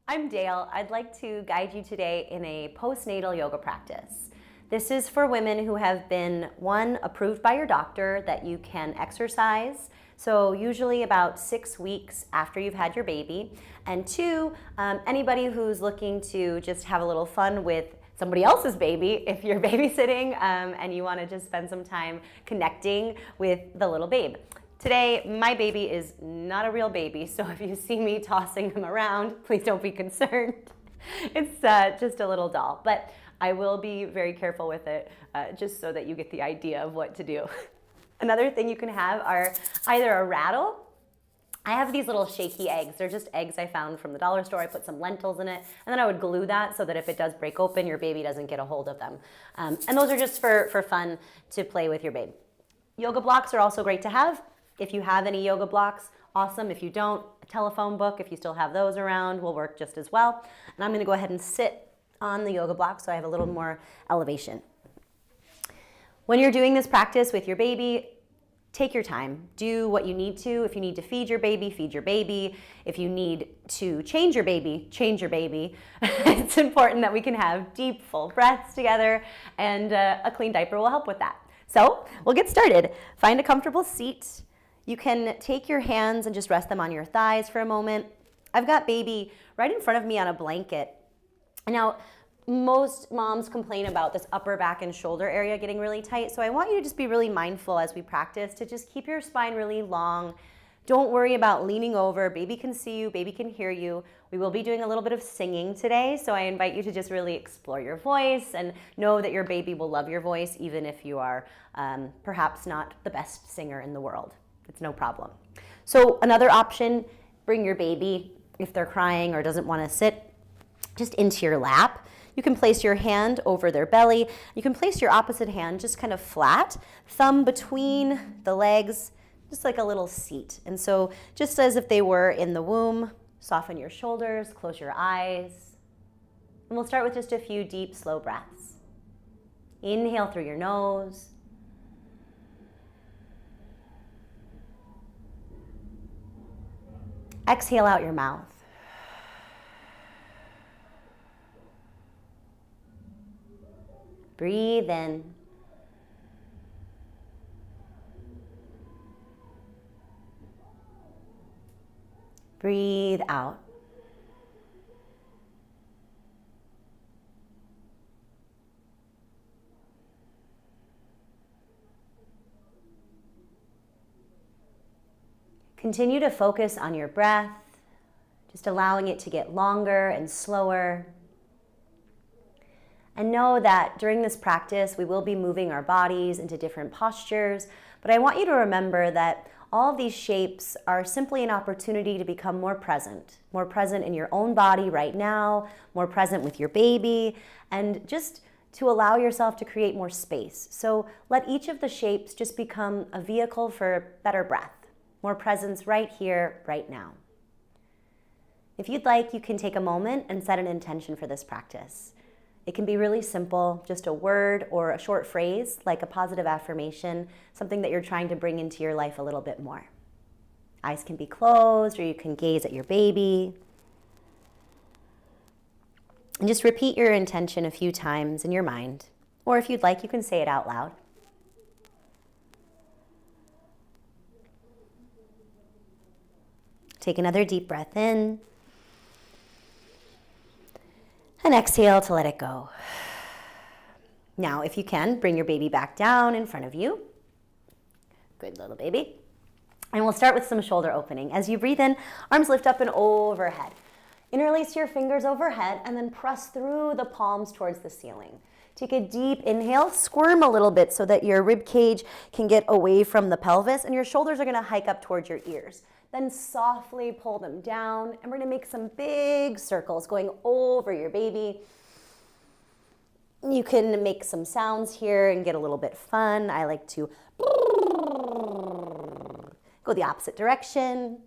I'm Dale. I'd like to guide you today in a postnatal yoga practice. This is for women who have been, one, approved by your doctor that you can exercise, so usually about 6 weeks after you've had your baby, and two, anybody who's looking to just have a little fun with somebody else's baby if you're babysitting and you want to just spend some time connecting with the little babe. Today, my baby is not a real baby, so if you see me tossing him around, please don't be concerned. It's just a little doll, but I will be very careful with it just so that you get the idea of what to do. Another thing you can have are either a rattle. I have these little shaky eggs. They're just eggs I found from the dollar store. I put some lentils in it, and then I would glue that so that if it does break open, your baby doesn't get a hold of them. And those are just for fun to play with your babe. Yoga blocks are also great to have. If you have any yoga blocks, awesome. If you don't, a telephone book, if you still have those around, will work just as well. And I'm gonna go ahead and sit on the yoga block so I have a little more elevation. When you're doing this practice with your baby, take your time. Do what you need to. If you need to feed your baby, feed your baby. If you need to change your baby, change your baby. It's important that we can have deep, full breaths together, and a clean diaper will help with that. So we'll get started. Find a comfortable seat. You can take your hands and just rest them on your thighs for a moment. I've got baby right in front of me on a blanket. Now, most moms complain about this upper back and shoulder area getting really tight, so I want you to just be really mindful as we practice to just keep your spine really long. Don't worry about leaning over. Baby can see you, baby can hear you. We will be doing a little bit of singing today, so I invite you to just really explore your voice and know that your baby will love your voice even if you are perhaps not the best singer in the world. It's no problem. So another option, bring your baby, if they're crying or doesn't want to sit, just into your lap. You can place your hand over their belly. You can place your opposite hand just kind of flat, thumb between the legs, just like a little seat. And so just as if they were in the womb, soften your shoulders, close your eyes. And we'll start with just a few deep, slow breaths. Inhale through your nose. Exhale out your mouth. Breathe in. Breathe out. Continue to focus on your breath, just allowing it to get longer and slower. And know that during this practice, we will be moving our bodies into different postures, but I want you to remember that all of these shapes are simply an opportunity to become more present in your own body right now, more present with your baby, and just to allow yourself to create more space. So let each of the shapes just become a vehicle for better breath. More presence right here, right now. If you'd like, you can take a moment and set an intention for this practice. It can be really simple, just a word or a short phrase, like a positive affirmation, something that you're trying to bring into your life a little bit more. Eyes can be closed, or you can gaze at your baby. And just repeat your intention a few times in your mind, or if you'd like, you can say it out loud. Take another deep breath in. And exhale to let it go. Now, if you can, bring your baby back down in front of you. Good little baby. And we'll start with some shoulder opening. As you breathe in, arms lift up and overhead. Interlace your fingers overhead and then press through the palms towards the ceiling. Take a deep inhale, squirm a little bit so that your rib cage can get away from the pelvis and your shoulders are gonna hike up towards your ears. Then softly pull them down, and we're gonna make some big circles going over your baby. You can make some sounds here and get a little bit fun. I like to go the opposite direction.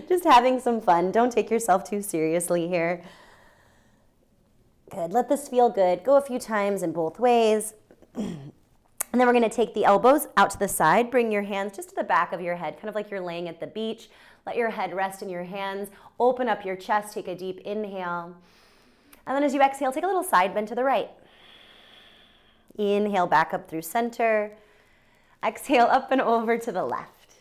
Just having some fun. Don't take yourself too seriously here. Good, let this feel good. Go a few times in both ways. And then we're going to take the elbows out to the side. Bring your hands just to the back of your head, kind of like you're laying at the beach. Let your head rest in your hands. Open up your chest. Take a deep inhale. And then as you exhale, take a little side bend to the right. Inhale back up through center. Exhale up and over to the left.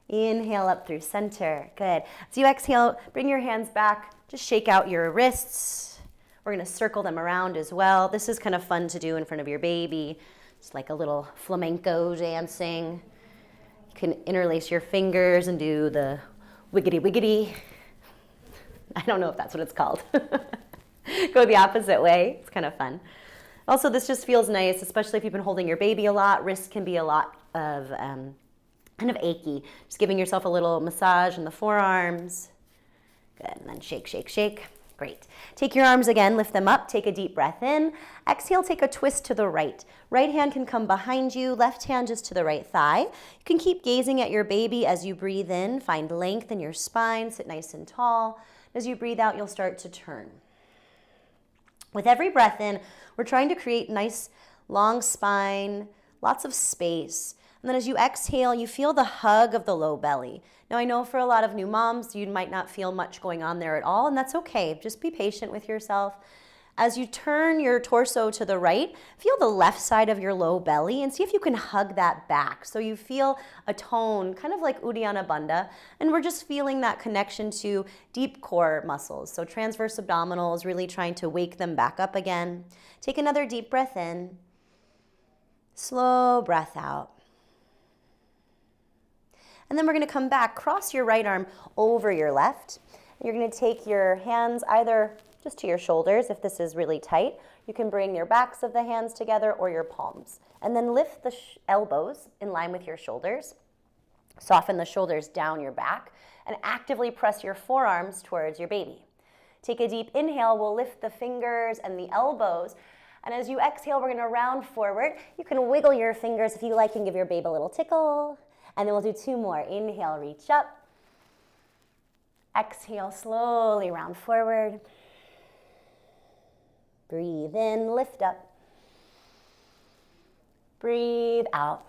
Inhale up through center. Good. As you exhale, bring your hands back. Just shake out your wrists. We're going to circle them around as well. This is kind of fun to do in front of your baby. It's like a little flamenco dancing. You can interlace your fingers and do the wiggity wiggity. I don't know if that's what it's called. Go the opposite way. It's kind of fun. Also, this just feels nice, especially if you've been holding your baby a lot. Wrists can be a lot of kind of achy. Just giving yourself a little massage in the forearms. Good. And then shake, shake, shake. Great. Take your arms again, lift them up, take a deep breath in. Exhale, take a twist to the right. Right hand can come behind you, left hand just to the right thigh. You can keep gazing at your baby as you breathe in. Find length in your spine, sit nice and tall. As you breathe out, you'll start to turn. With every breath in, we're trying to create nice long spine, lots of space. And then as you exhale, you feel the hug of the low belly. Now, I know for a lot of new moms, you might not feel much going on there at all, and that's okay. Just be patient with yourself. As you turn your torso to the right, feel the left side of your low belly and see if you can hug that back. So you feel a tone, kind of like Uddiyana Bandha, and we're just feeling that connection to deep core muscles. So transverse abdominals, really trying to wake them back up again. Take another deep breath in. Slow breath out. And then we're going to come back, cross your right arm over your left. You're going to take your hands either just to your shoulders if this is really tight. You can bring your backs of the hands together or your palms. And then lift the elbows in line with your shoulders. Soften the shoulders down your back and actively press your forearms towards your baby. Take a deep inhale. We'll lift the fingers and the elbows. And as you exhale, we're going to round forward. You can wiggle your fingers if you like and give your baby a little tickle. And then we'll do two more. Inhale, reach up. Exhale, slowly round forward. Breathe in, lift up. Breathe out.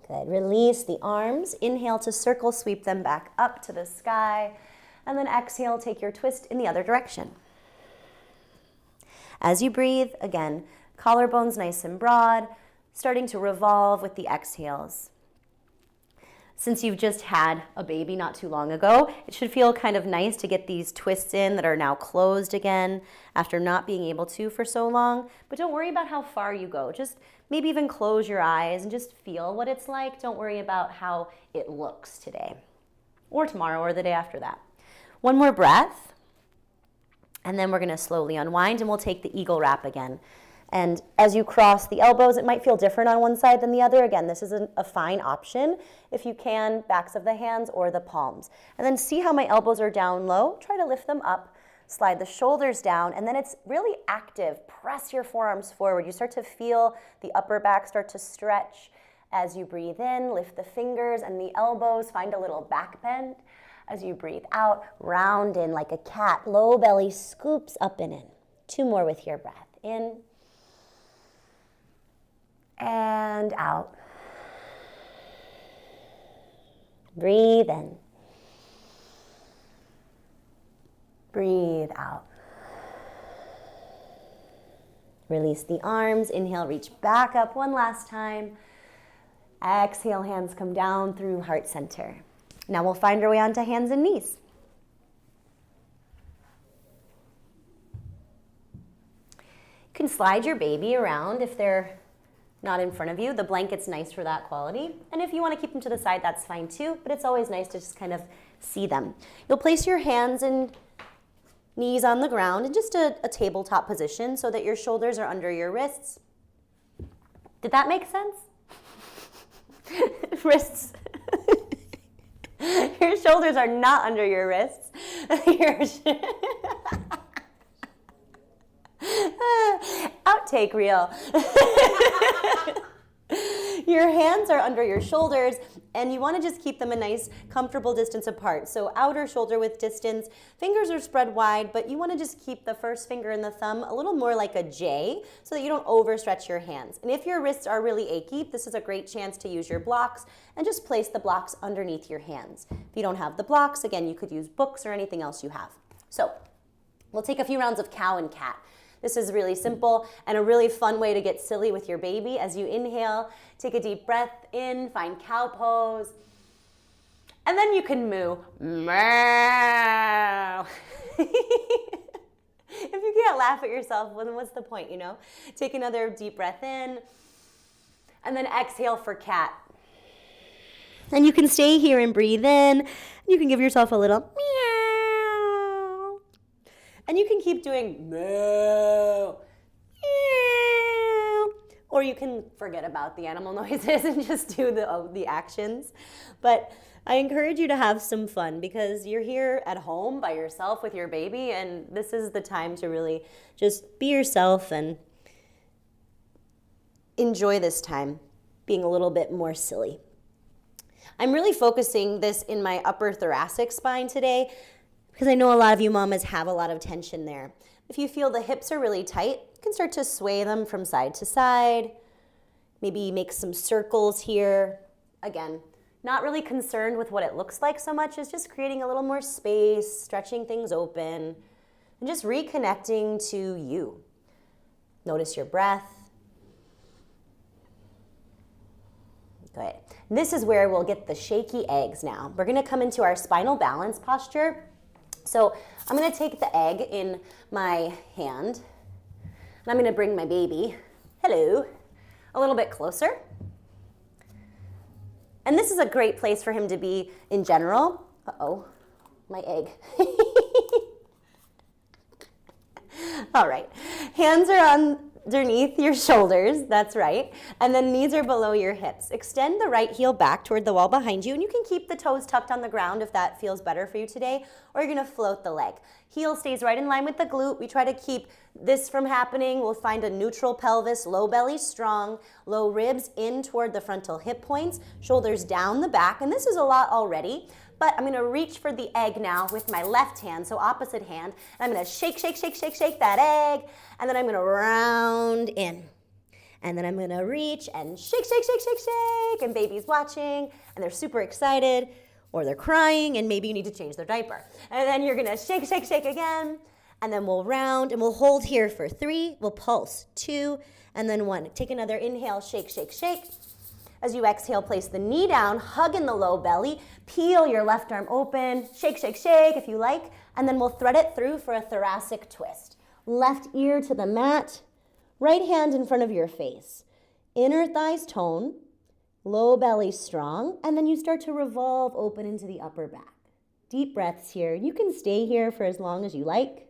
Good. Release the arms. Inhale to circle, sweep them back up to the sky. And then exhale, take your twist in the other direction. As you breathe, again, collarbones nice and broad. Starting to revolve with the exhales. Since you've just had a baby not too long ago, it should feel kind of nice to get these twists in that are now closed again after not being able to for so long. But don't worry about how far you go. Just maybe even close your eyes and just feel what it's like. Don't worry about how it looks today or tomorrow or the day after that. One more breath, and then we're going to slowly unwind, and we'll take the eagle wrap again. And as you cross the elbows, it might feel different on one side than the other. Again, this is a fine option. If you can, backs of the hands or the palms. And then see how my elbows are down low. Try to lift them up. Slide the shoulders down. And then it's really active. Press your forearms forward. You start to feel the upper back start to stretch. As you breathe in, lift the fingers and the elbows. Find a little back bend. As you breathe out, round in like a cat. Low belly scoops up and in. Two more with your breath. In. And out. Breathe in. Breathe out. Release the arms. Inhale, reach back up one last time. Exhale, hands come down through heart center. Now we'll find our way onto hands and knees. You can slide your baby around if they're not in front of you. The blanket's nice for that quality. And if you want to keep them to the side, that's fine too, but it's always nice to just kind of see them. You'll place your hands and knees on the ground in just a tabletop position so that your shoulders are under your wrists. Did that make sense? Wrists. Your shoulders are not under your wrists. Outtake reel. Your hands are under your shoulders, and you want to just keep them a nice, comfortable distance apart. So outer shoulder width distance, fingers are spread wide, but you want to just keep the first finger and the thumb a little more like a J so that you don't overstretch your hands. And if your wrists are really achy, this is a great chance to use your blocks and just place the blocks underneath your hands. If you don't have the blocks, again, you could use books or anything else you have. So we'll take a few rounds of cow and cat. This is really simple and a really fun way to get silly with your baby. As you inhale, take a deep breath in, find cow pose, and then you can moo. Meow. If you can't laugh at yourself, well, then what's the point, you know? Take another deep breath in, and then exhale for cat. And you can stay here and breathe in. You can give yourself a little meow. And you can keep doing meow, meow. Or you can forget about the animal noises and just do the actions. But I encourage you to have some fun because you're here at home by yourself with your baby, and this is the time to really just be yourself and enjoy this time being a little bit more silly. I'm really focusing this in my upper thoracic spine today because I know a lot of you mamas have a lot of tension there. If you feel the hips are really tight, you can start to sway them from side to side. Maybe make some circles here. Again, not really concerned with what it looks like so much as just creating a little more space, stretching things open, and just reconnecting to you. Notice your breath. Good. This is where we'll get the shaky eggs now. We're gonna come into our spinal balance posture. So I'm gonna take the egg in my hand, and I'm gonna bring my baby, hello, a little bit closer. And this is a great place for him to be in general. Uh-oh, my egg. All right, hands are underneath your shoulders, that's right. And then knees are below your hips. Extend the right heel back toward the wall behind you, and you can keep the toes tucked on the ground if that feels better for you today, or you're gonna float the leg. Heel stays right in line with the glute. We try to keep this from happening. We'll find a neutral pelvis, low belly strong, low ribs in toward the frontal hip points, shoulders down the back, and this is a lot already. But I'm gonna reach for the egg now with my left hand, so opposite hand. And I'm gonna shake, shake, shake, shake, shake that egg. And then I'm gonna round in. And then I'm gonna reach and shake, shake, shake, shake, shake. And baby's watching, and they're super excited, or they're crying, and maybe you need to change their diaper. And then you're gonna shake, shake, shake again. And then we'll round, and we'll hold here for 3. We'll pulse 2, and then 1. Take another inhale, shake, shake, shake. As you exhale, place the knee down, hug in the low belly, peel your left arm open, shake, shake, shake if you like, and then we'll thread it through for a thoracic twist. Left ear to the mat, right hand in front of your face. Inner thighs tone, low belly strong, and then you start to revolve open into the upper back. Deep breaths here. You can stay here for as long as you like.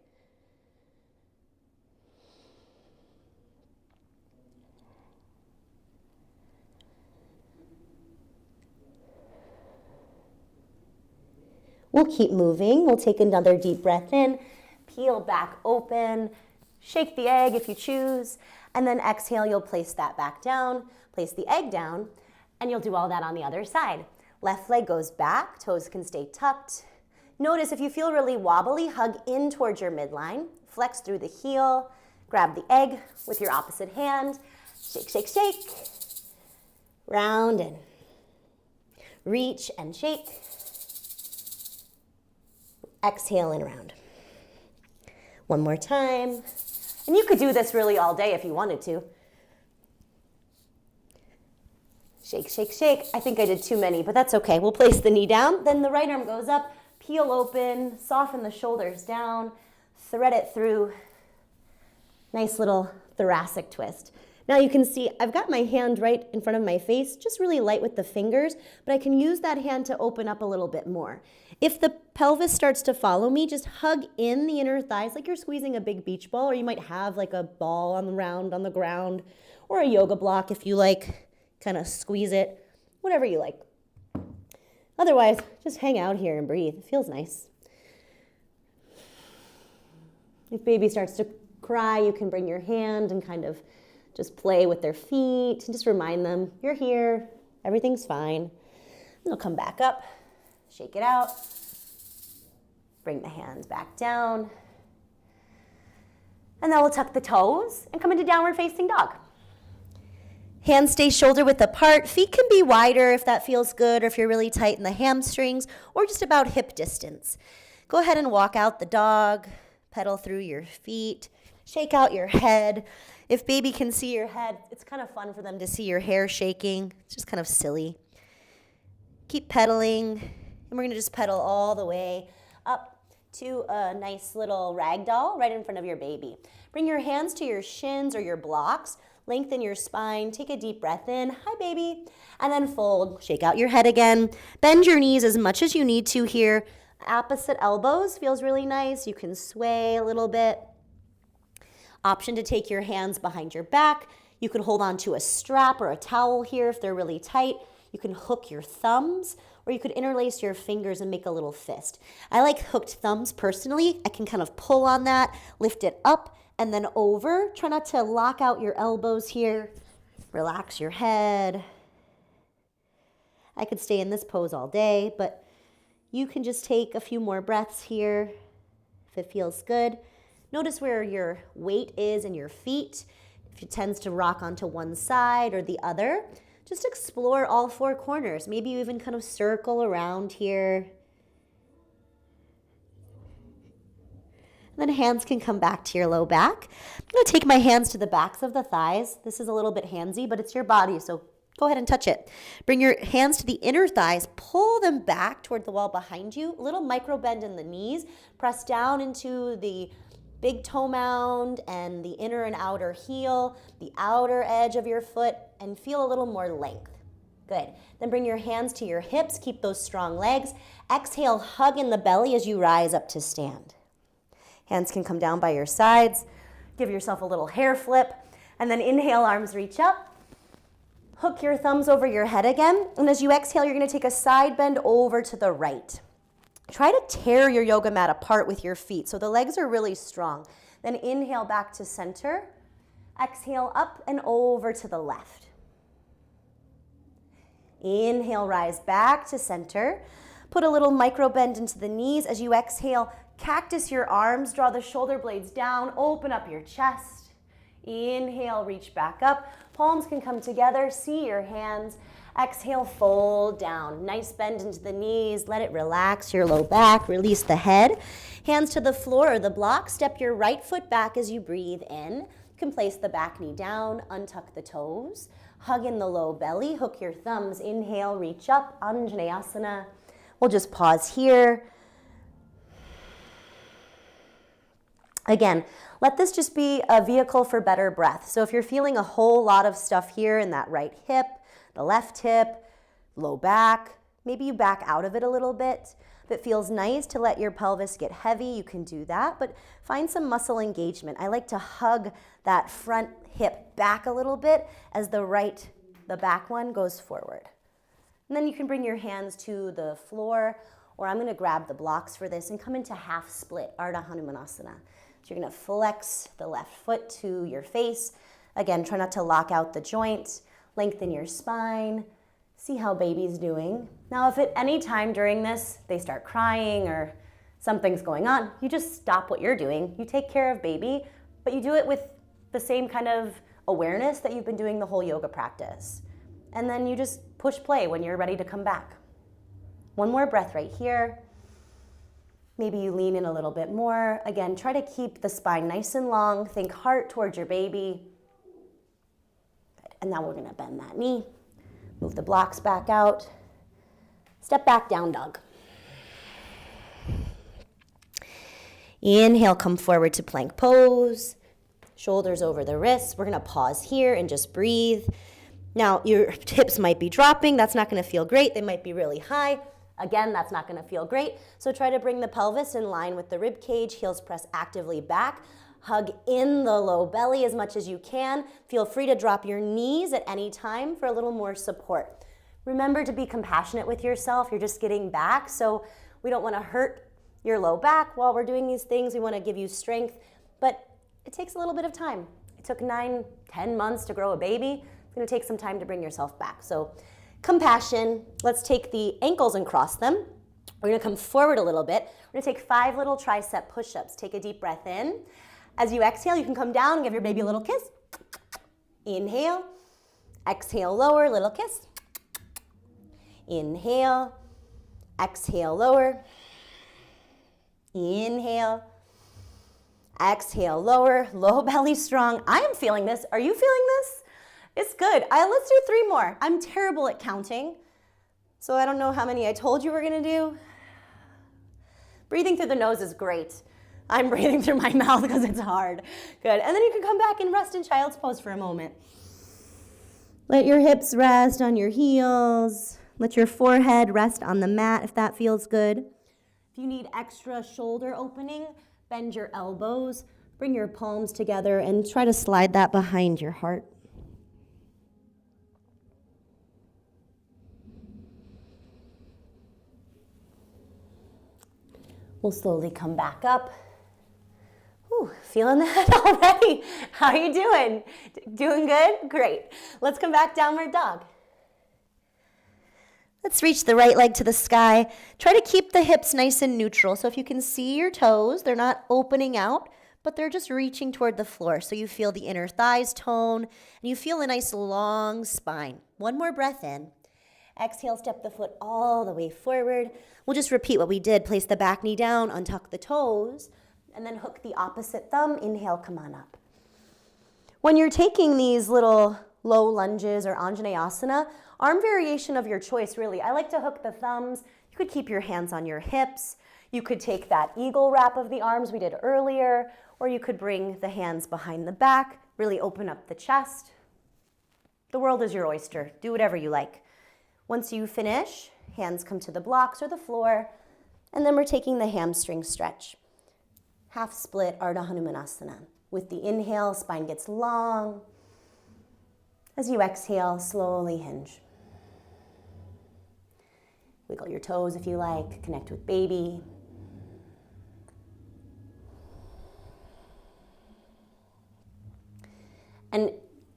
We'll keep moving. We'll take another deep breath in, peel back open, shake the egg if you choose, and then exhale, you'll place that back down, place the egg down, and you'll do all that on the other side. Left leg goes back, toes can stay tucked. Notice if you feel really wobbly, hug in towards your midline, flex through the heel, grab the egg with your opposite hand, shake, shake, shake, round and reach and shake. Exhale and round. One more time. And you could do this really all day if you wanted to. Shake, shake, shake. I think I did too many, but that's okay. We'll place the knee down. Then the right arm goes up, peel open, soften the shoulders down, thread it through. Nice little thoracic twist. Now you can see I've got my hand right in front of my face, just really light with the fingers, but I can use that hand to open up a little bit more. If the pelvis starts to follow me, just hug in the inner thighs like you're squeezing a big beach ball, or you might have like a ball on the ground, or a yoga block if you like, kind of squeeze it, whatever you like. Otherwise, just hang out here and breathe. It feels nice. If baby starts to cry, you can bring your hand and kind of just play with their feet and just remind them, you're here, everything's fine. They'll come back up, shake it out, bring the hands back down, and then we'll tuck the toes and come into downward facing dog. Hands stay shoulder width apart. Feet can be wider if that feels good, or if you're really tight in the hamstrings, or just about hip distance. Go ahead and walk out the dog, pedal through your feet, shake out your head. If baby can see your head, it's kind of fun for them to see your hair shaking. It's just kind of silly. Keep pedaling, and we're gonna just pedal all the way up to a nice little rag doll right in front of your baby. Bring your hands to your shins or your blocks. Lengthen your spine, take a deep breath in, hi baby, and then fold, shake out your head again. Bend your knees as much as you need to here. Opposite elbows feels really nice. You can sway a little bit. Option to take your hands behind your back. You can hold on to a strap or a towel here if they're really tight. You can hook your thumbs, or you could interlace your fingers and make a little fist. I like hooked thumbs personally. I can kind of pull on that, lift it up, and then over. Try not to lock out your elbows here. Relax your head. I could stay in this pose all day, but you can just take a few more breaths here if it feels good. Notice where your weight is in your feet. If it tends to rock onto one side or the other, just explore all four corners. Maybe you even kind of circle around here. And then hands can come back to your low back. I'm gonna take my hands to the backs of the thighs. This is a little bit handsy, but it's your body, so go ahead and touch it. Bring your hands to the inner thighs, pull them back toward the wall behind you. A little micro bend in the knees. Press down into the big toe mound and the inner and outer heel, the outer edge of your foot, and feel a little more length. Good. Then bring your hands to your hips. Keep those strong legs. Exhale, hug in the belly as you rise up to stand. Hands can come down by your sides. Give yourself a little hair flip. And then inhale, arms reach up. Hook your thumbs over your head again. And as you exhale, you're going to take a side bend over to the right. Try to tear your yoga mat apart with your feet so the legs are really strong. Then inhale back to center. Exhale up and over to the left. Inhale, rise back to center. Put a little micro bend into the knees. As you exhale, cactus your arms, draw the shoulder blades down, open up your chest. Inhale, reach back up. Palms can come together, see your hands. Exhale, fold down. Nice bend into the knees. Let it relax your low back. Release the head. Hands to the floor or the block. Step your right foot back as you breathe in. You can place the back knee down, untuck the toes. Hug in the low belly. Hook your thumbs. Inhale, reach up. Anjaneyasana. We'll just pause here. Again, let this just be a vehicle for better breath. So if you're feeling a whole lot of stuff here in that right hip, the left hip, low back, maybe you back out of it a little bit. If it feels nice to let your pelvis get heavy, you can do that, but find some muscle engagement. I like to hug that front hip back a little bit as the back one goes forward. And then you can bring your hands to the floor, or I'm gonna grab the blocks for this and come into half split, Ardha Hanumanasana. So you're gonna flex the left foot to your face. Again, try not to lock out the joint, lengthen your spine, see how baby's doing. Now, if at any time during this they start crying or something's going on, you just stop what you're doing. You take care of baby, but you do it with the same kind of awareness that you've been doing the whole yoga practice. And then you just push play when you're ready to come back. One more breath right here. Maybe you lean in a little bit more. Again, try to keep the spine nice and long. Think heart towards your baby. Good. And now we're gonna bend that knee. Move the blocks back out. Step back, down dog. Inhale, come forward to plank pose. Shoulders over the wrists. We're gonna pause here and just breathe. Now, your hips might be dropping. That's not gonna feel great. They might be really high. Again, that's not gonna feel great. So try to bring the pelvis in line with the rib cage, heels press actively back. Hug in the low belly as much as you can. Feel free to drop your knees at any time for a little more support. Remember to be compassionate with yourself. You're just getting back, so we don't wanna hurt your low back while we're doing these things. We wanna give you strength, but it takes a little bit of time. It took 9, 10 months to grow a baby. It's gonna take some time to bring yourself back. So compassion. Let's take the ankles and cross them. We're gonna come forward a little bit. We're gonna take 5 little tricep push-ups. Take a deep breath in. As you exhale, you can come down and give your baby a little kiss. Inhale. Exhale, lower, little kiss. Inhale. Exhale, lower. Inhale. Exhale, lower. Low belly strong. I am feeling this. Are you feeling this? It's good. Let's do 3 more. I'm terrible at counting, so I don't know how many I told you we're gonna do. Breathing through the nose is great. I'm breathing through my mouth because it's hard. Good. And then you can come back and rest in child's pose for a moment. Let your hips rest on your heels. Let your forehead rest on the mat if that feels good. If you need extra shoulder opening, bend your elbows, bring your palms together, and try to slide that behind your heart. We'll slowly come back up. Whew, feeling that already. How are you doing? Doing good? Great. Let's come back, downward dog. Let's reach the right leg to the sky. Try to keep the hips nice and neutral. So if you can see your toes, they're not opening out, but they're just reaching toward the floor. So you feel the inner thighs tone, and you feel a nice long spine. One more breath in. Exhale, step the foot all the way forward. We'll just repeat what we did. Place the back knee down, untuck the toes, and then hook the opposite thumb. Inhale, come on up. When you're taking these little low lunges or Anjaneyasana, arm variation of your choice, really. I like to hook the thumbs. You could keep your hands on your hips. You could take that eagle wrap of the arms we did earlier, or you could bring the hands behind the back, really open up the chest. The world is your oyster. Do whatever you like. Once you finish, hands come to the blocks or the floor, and then we're taking the hamstring stretch. Half split Ardha Hanumanasana. With the inhale, spine gets long. As you exhale, slowly hinge. Wiggle your toes if you like, connect with baby. And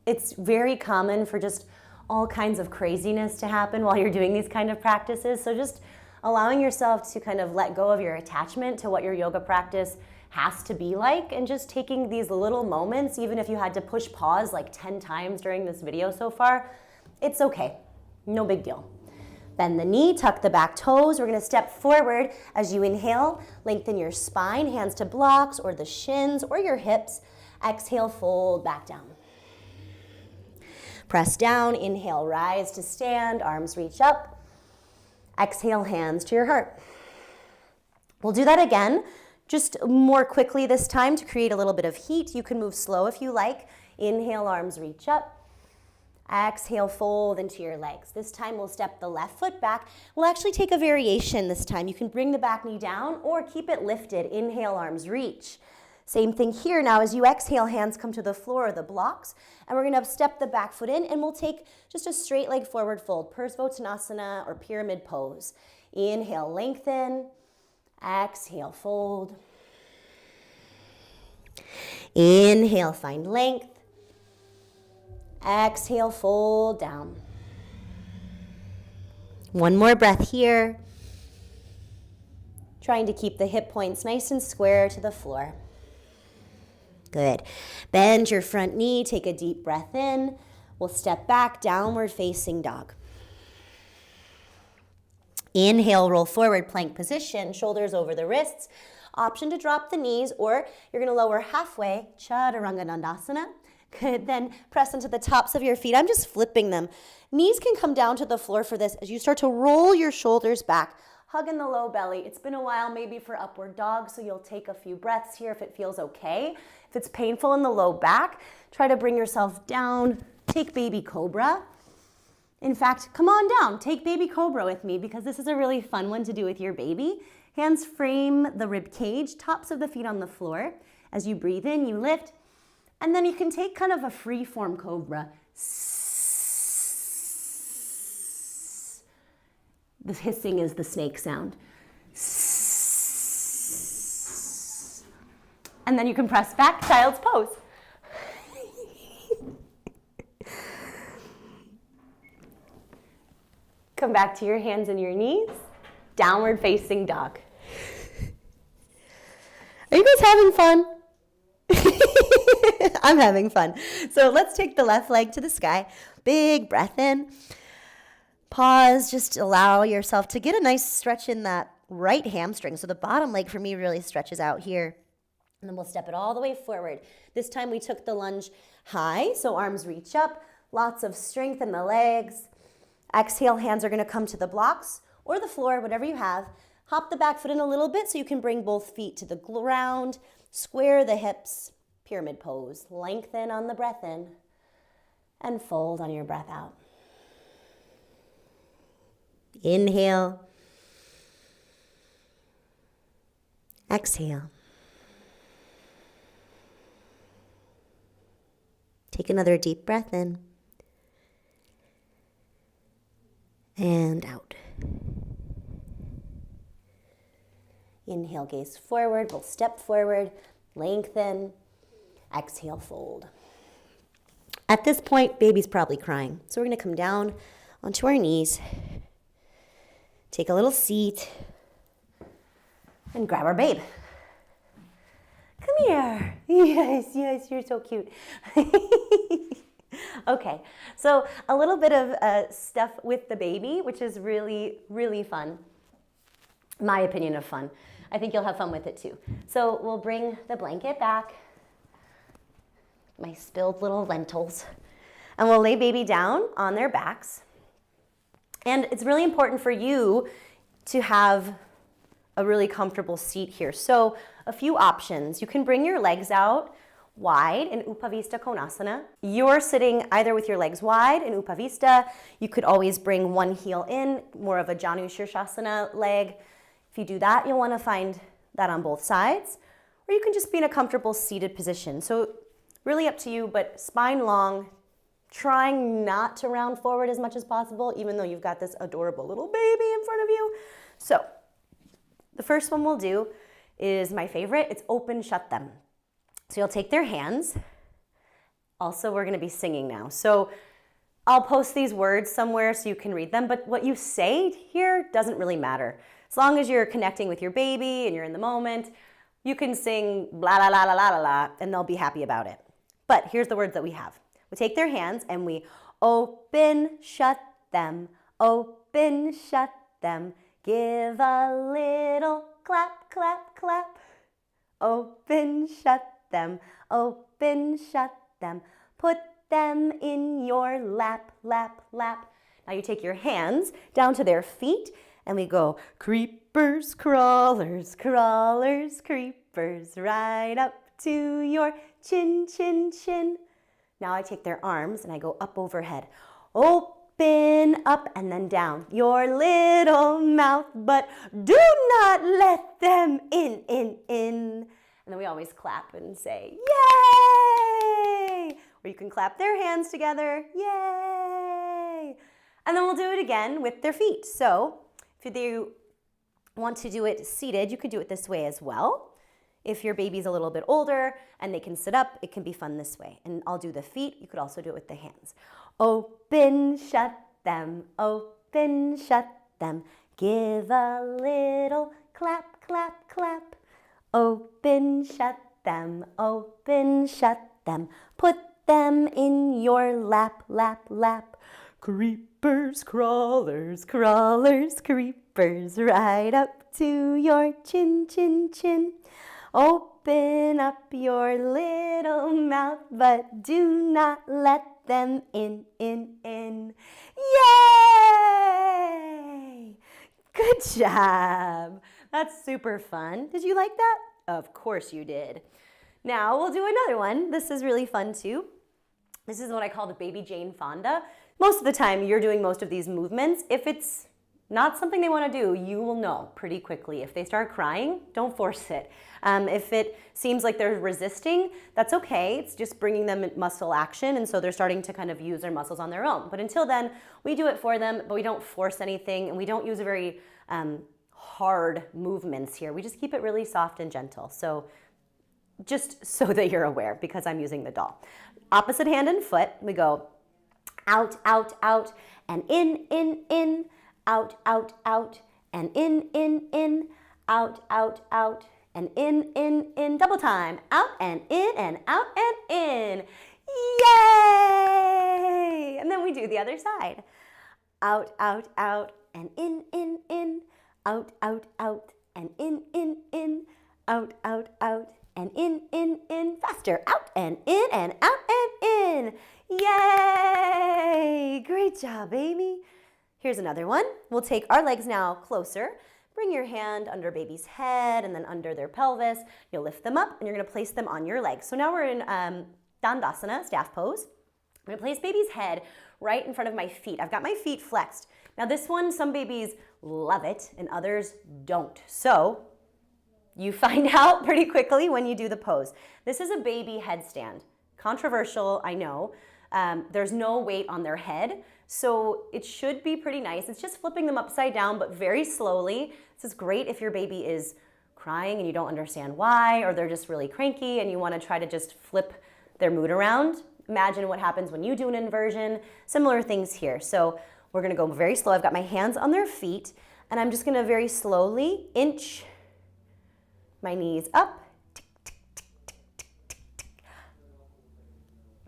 it's very common for just all kinds of craziness to happen while you're doing these kind of practices. So just allowing yourself to kind of let go of your attachment to what your yoga practice has to be like, and just taking these little moments, even if you had to push pause like 10 times during this video so far, it's okay. No big deal. Bend the knee, tuck the back toes. We're gonna step forward as you inhale, lengthen your spine, hands to blocks or the shins or your hips. Exhale, fold back down. Press down, inhale, rise to stand, arms reach up. Exhale, hands to your heart. We'll do that again, just more quickly this time to create a little bit of heat. You can move slow if you like. Inhale, arms reach up. Exhale, fold into your legs. This time we'll step the left foot back. We'll actually take a variation this time. You can bring the back knee down or keep it lifted. Inhale, arms reach. Same thing here. Now as you exhale, hands come to the floor or the blocks, and we're gonna step the back foot in, and we'll take just a straight leg forward fold, Parsvottanasana or pyramid pose. Inhale, lengthen. Exhale, fold. Inhale, find length. Exhale, fold down. One more breath here. Trying to keep the hip points nice and square to the floor. Good. Bend your front knee, take a deep breath in. We'll step back, downward facing dog. Inhale, roll forward, plank position, shoulders over the wrists. Option to drop the knees, or you're gonna lower halfway, Chaturanga Dandasana. Good, then press into the tops of your feet. I'm just flipping them. Knees can come down to the floor for this as you start to roll your shoulders back. Hug in the low belly. It's been a while maybe for upward dog, so you'll take a few breaths here if it feels okay. If it's painful in the low back, try to bring yourself down. Take baby cobra. In fact, come on down. Take baby cobra with me because this is a really fun one to do with your baby. Hands frame the rib cage, tops of the feet on the floor. As you breathe in, you lift, and then you can take kind of a free form cobra. The hissing is the snake sound. And then you can press back, child's pose. Come back to your hands and your knees. Downward facing dog. Are you guys having fun? I'm having fun. So let's take the left leg to the sky. Big breath in. Pause. Just allow yourself to get a nice stretch in that right hamstring. So the bottom leg for me really stretches out here. And then we'll step it all the way forward. This time we took the lunge high, so arms reach up. Lots of strength in the legs. Exhale, hands are going to come to the blocks or the floor, whatever you have. Hop the back foot in a little bit so you can bring both feet to the ground. Square the hips, pyramid pose. Lengthen on the breath in and fold on your breath out. Inhale. Exhale. Take another deep breath in and out. Inhale, gaze forward. We'll step forward, lengthen. Exhale, fold. At this point, baby's probably crying. So we're going to come down onto our knees, take a little seat, and grab our babe. Come here. Yes, you're so cute. Okay, so a little bit of stuff with the baby, which is really, really fun. My opinion of fun. I think you'll have fun with it too. So we'll bring the blanket back, my spilled little lentils, and we'll lay baby down on their backs. And it's really important for you to have a really comfortable seat here. So a few options. You can bring your legs out wide in Upavista Konasana. You're sitting either with your legs wide in Upavista. You could always bring one heel in, more of a Janu Shirshasana leg. If you do that, you'll want to find that on both sides. Or you can just be in a comfortable seated position. So really up to you, but spine long, trying not to round forward as much as possible, even though you've got this adorable little baby in front of you. So the first one we'll do is my favorite. It's open, shut them. So you'll take their hands. Also, we're going to be singing now. So I'll post these words somewhere so you can read them, but what you say here doesn't really matter. As long as you're connecting with your baby and you're in the moment, you can sing blah, la, la, la, la, la, la, and they'll be happy about it. But here's the words that we have. We take their hands and we open, shut them, open, shut them, give a little clap, clap, clap. Open, shut them, open, shut them, put them in your lap, lap, lap. Now you take your hands down to their feet and we go creepers, crawlers, crawlers, creepers, right up to your chin, chin, chin. Now I take their arms and I go up overhead. Open up and then down your little mouth, but do not let them in. And then we always clap and say, yay! Or you can clap their hands together, yay! And then we'll do it again with their feet. So if you want to do it seated, you could do it this way as well. If your baby's a little bit older and they can sit up, it can be fun this way. And I'll do the feet. You could also do it with the hands. Open, shut them, open, shut them. Give a little clap, clap, clap. Open, shut them, open, shut them. Put them in your lap, lap, lap. Creepers, crawlers, crawlers, creepers, right up to your chin, chin, chin. Open up your little mouth, but do not let them in. Yay! Good job. That's super fun. Did you like that? Of course you did. Now we'll do another one. This is really fun too. This is what I call the Baby Jane Fonda. Most of the time you're doing most of these movements. If it's not something they want to do, you will know pretty quickly. If they start crying, don't force it. If it seems like they're resisting, that's okay. It's just bringing them muscle action, and so they're starting to kind of use their muscles on their own. But until then, we do it for them, but we don't force anything, and we don't use a very hard movements here. We just keep it really soft and gentle. So just so that you're aware, because I'm using the doll. Opposite hand and foot, we go out, out, out, and in, out, out, out, and in, out, out, out, and in, double time, out and out and in. Yay! And then we do the other side. Out, out, out, and in, out, out, out, and in, out, out, out, and in, faster, out and out and in. Yay! Great job, baby. Here's another one. We'll take our legs now closer. Bring your hand under baby's head and then under their pelvis. You'll lift them up and you're gonna place them on your legs. So now we're in Dandasana, staff pose. I'm gonna place baby's head right in front of my feet. I've got my feet flexed. Now this one, some babies love it and others don't. So you find out pretty quickly when you do the pose. This is a baby headstand. Controversial, I know. There's no weight on their head, so it should be pretty nice. It's just flipping them upside down, but very slowly. This is great if your baby is crying and you don't understand why, or they're just really cranky and you want to try to just flip their mood around. Imagine what happens when you do an inversion. Similar things here. So we're going to go very slow. I've got my hands on their feet, and I'm just going to very slowly inch my knees up.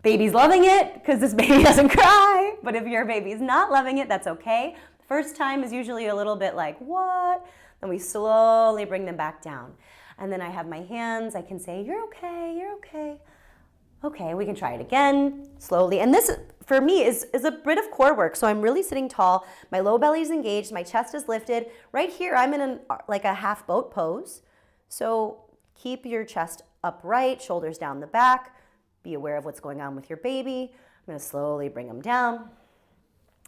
Baby's loving it because this baby doesn't cry, but if your baby's not loving it, that's okay. The first time is usually a little bit like, what? Then we slowly bring them back down. And then I have my hands, I can say, you're okay, you're okay. Okay, we can try it again, slowly. And this, for me, is a bit of core work. So I'm really sitting tall, my low belly is engaged, my chest is lifted. Right here, I'm in like a half boat pose. So keep your chest upright, shoulders down the back. Be aware of what's going on with your baby. I'm gonna slowly bring them down.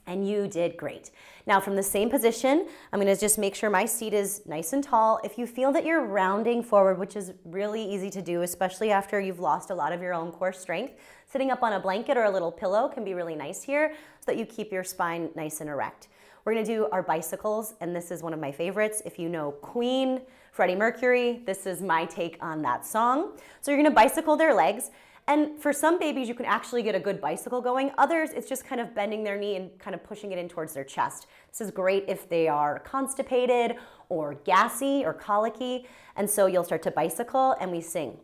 And you did great. Now from the same position, I'm gonna just make sure my seat is nice and tall. If you feel that you're rounding forward, which is really easy to do, especially after you've lost a lot of your own core strength, sitting up on a blanket or a little pillow can be really nice here so that you keep your spine nice and erect. We're gonna do our bicycles, and this is one of my favorites. If you know Queen, Freddie Mercury, this is my take on that song. So you're gonna bicycle their legs. And for some babies, you can actually get a good bicycle going. Others, it's just kind of bending their knee and kind of pushing it in towards their chest. This is great if they are constipated or gassy or colicky. And so you'll start to bicycle and we sing.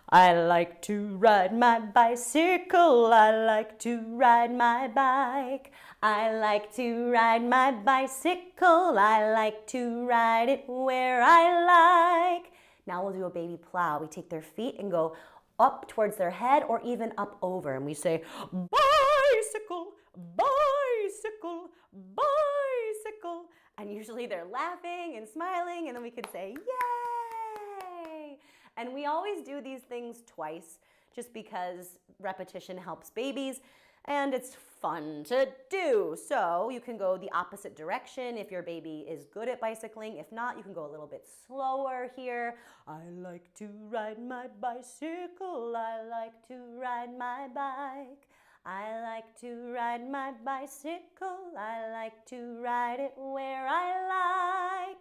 I like to ride my bicycle. I like to ride my bike. I like to ride my bicycle. I like to ride it where I like. Now we'll do a baby plow. We take their feet and go up towards their head or even up over. And we say, bicycle, bicycle, bicycle. And usually they're laughing and smiling, and then we can say, yay! And we always do these things twice just because repetition helps babies and it's fun to do. So you can go the opposite direction if your baby is good at bicycling. If not, you can go a little bit slower here. I like to ride my bicycle. I like to ride my bike. I like to ride my bicycle. I like to ride it where I like.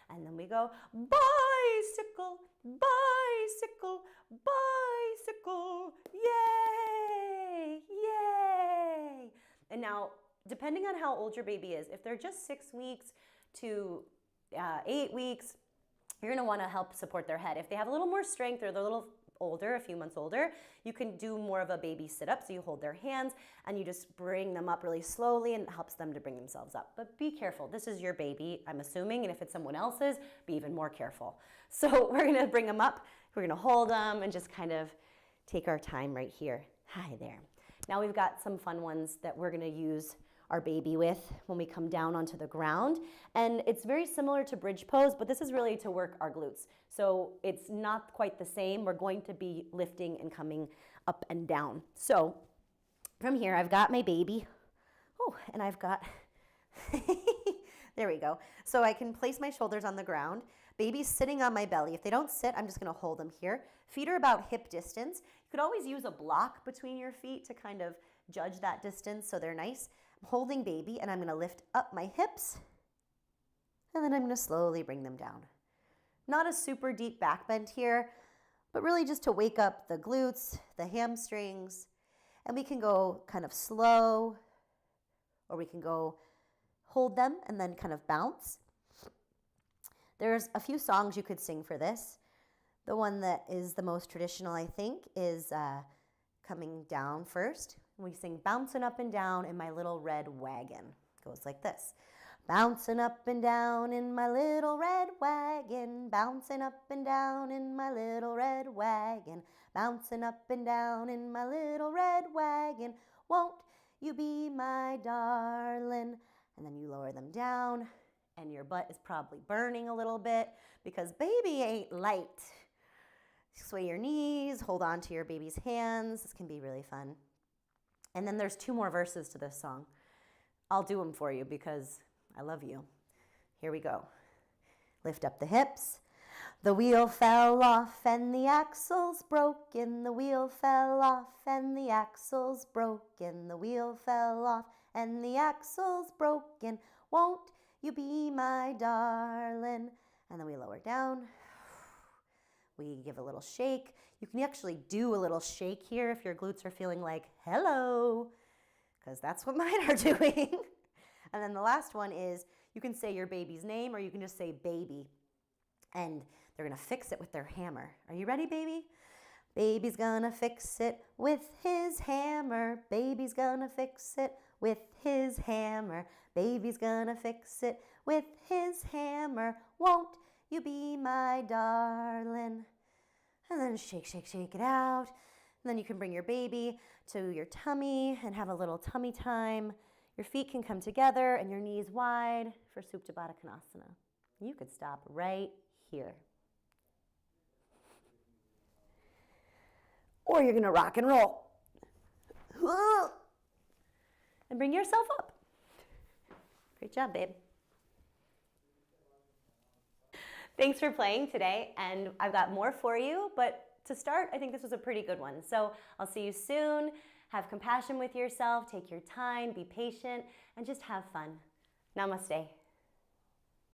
And then we go bicycle, bicycle, bicycle. Yay, yay. And now, depending on how old your baby is, if they're just 6 weeks to 8 weeks, you're gonna wanna help support their head. If they have a little more strength or they're a little older, a few months older, you can do more of a baby sit-up. So you hold their hands and you just bring them up really slowly, and it helps them to bring themselves up. But be careful, this is your baby, I'm assuming, and if it's someone else's, be even more careful. So we're gonna bring them up, we're gonna hold them and just kind of take our time right here. Hi there. Now we've got some fun ones that we're gonna use our baby with when we come down onto the ground. And it's very similar to bridge pose, but this is really to work our glutes. So it's not quite the same. We're going to be lifting and coming up and down. So from here, I've got my baby. Oh, and I've got, there we go. So I can place my shoulders on the ground. Baby's sitting on my belly. If they don't sit, I'm just gonna hold them here. Feet are about hip distance. You could always use a block between your feet to kind of judge that distance so they're nice. I'm holding baby and I'm gonna lift up my hips and then I'm gonna slowly bring them down. Not a super deep back bend here, but really just to wake up the glutes, the hamstrings, and we can go kind of slow or we can go hold them, and then kind of bounce. There's a few songs you could sing for this. The one that is the most traditional, I think, is coming down first. We sing bouncing up and down in my little red wagon. It goes like this. Bouncing up and down in my little red wagon, bouncing up and down in my little red wagon, bouncing up and down in my little red wagon, won't you be my darling? And then you lower them down, and your butt is probably burning a little bit because baby ain't light. Sway your knees, hold on to your baby's hands. This can be really fun. And then there's 2 more verses to this song. I'll do them for you because I love you. Here we go. Lift up the hips. The wheel fell off and the axle's broken. The wheel fell off and the axle's broken. The wheel fell off and the axle's broken. Won't you be my darling? And then we lower down. We give a little shake. You can actually do a little shake here if your glutes are feeling like, hello, because that's what mine are doing. And then the last one is you can say your baby's name or you can just say baby. And they're going to fix it with their hammer. Are you ready, baby? Baby's gonna fix it with his hammer. Baby's gonna fix it with his hammer. Baby's gonna fix it with his hammer. Won't you be my darling? And then shake, shake, shake it out. And then you can bring your baby to your tummy and have a little tummy time. Your feet can come together and your knees wide for Supta Baddha Konasana. You could stop right here. Or you're gonna rock and roll. And bring yourself up. Great job, babe. Thanks for playing today, and I've got more for you, but to start, I think this was a pretty good one. So I'll see you soon. Have compassion with yourself, take your time, be patient, and just have fun. Namaste.